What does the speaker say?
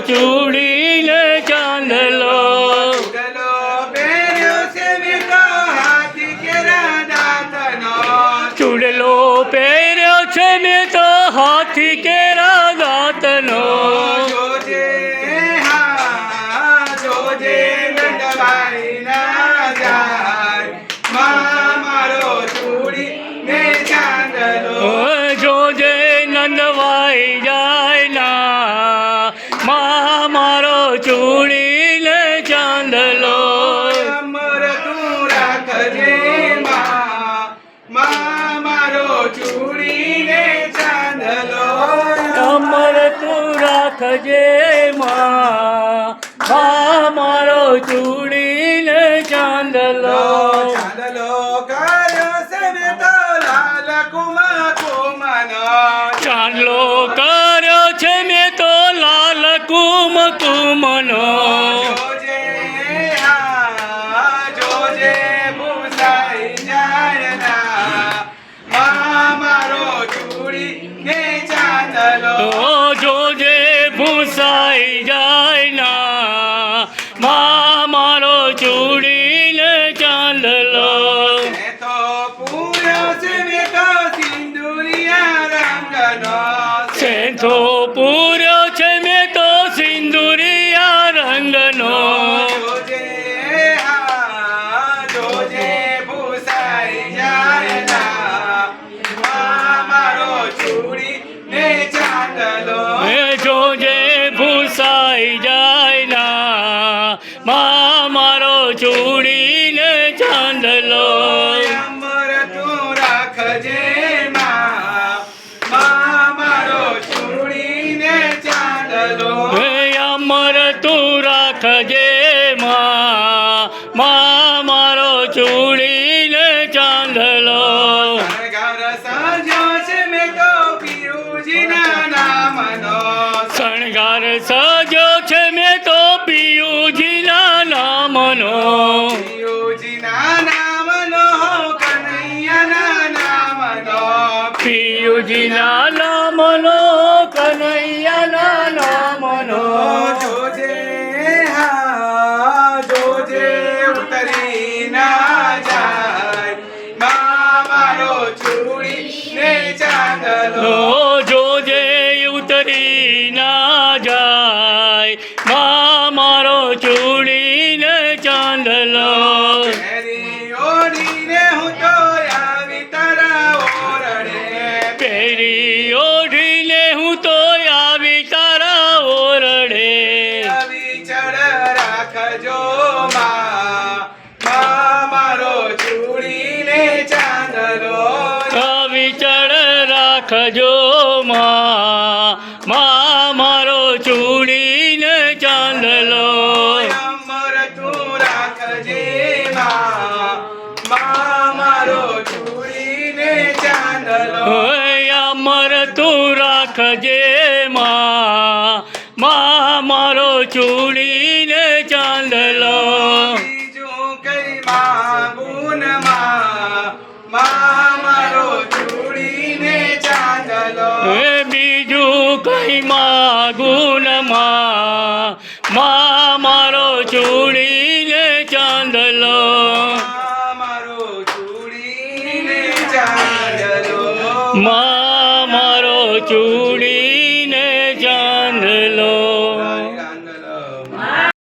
ચૂડીને ચાંદલો ચૂડલો પહેર્યો છે મેં તો હાથી કેરા દાંતનો ચૂડલો પહેર્યો છે મેં તો હાથી કેરા દાંતનો જોજે હા જોજે નંદવાઈ ના જાય મારો ચૂડી ને ચાંદલો જોજે નંદવાઈ જાય ના મારો ચૂડીને ચાંદલો અમર તું રાખજે મારો ચૂડીને ચાંદલો અમર તું રાખજે મારો ચૂડીને ચાંદલો ચાંદલો કર્યો છે મેં તો લાલ કુમકુમનો ચાંદલો કર્યો છે મેં તો લાલ કુમકુમનો જોજે હા જોજે ભૂસાઈ જાય ના મારો ચૂડી ને ચાંદલો જોજે ભૂસાઈ જાય ના મારો ચૂડીને ચાંદલો એ તો પૂર્યો છે મેં તો સિંદુરિયા રંગનો સેંથો પૂર્યો છે મેં તો સિંદુરિયા રંગનો જોજે હા જોજે ભૂસાઈ જાય ના મારો ચૂડી ને ચાંદલો જોજે ભૂસાઈ જાય ના મારો ચૂડીને ચાંદલો અમર તું રાખજે મારો ચૂડીને ચાંદલો અમર તું રાખજે મારો ચૂડીને ચાંદલો ઘર સજ્યો છે મેં તો પિયુજીના નામનો શણગાર સજો છે મેં તો પિયુજીના નામનો પિયુજીના નામનો કનૈયાના નામનો પિયુજીના નામનો કનૈયાના નામનો જોજે હા જોજે ઉતરી ના જાય મારો ચૂડી ને ચાંદલો જોજે ઉતરી ના જાય મારો ચૂડીને ચાંદલો પહેરી ઓઢીને હું તો આવી તારા ઓરડે પહેરી ઓઢીને હું તો આવી તારા ઓરડે આવી ચડ રાખજો મારો ચૂડીને ચાંદલો આવી ચડ રાખજો મારો ચૂડીને ચાંદલો અમર તું રાખજે મારો ચૂડીને ચાંદલો અમર તું રાખજે મારો ચૂડીને ચાંદલો બીજું કઈ માગું મારો ચૂડીને ચાંદલો બીજું કઈ માગું મારો ચૂડીને ચાંદલો મારો ચૂડીને ચાંદલો મારો ચૂ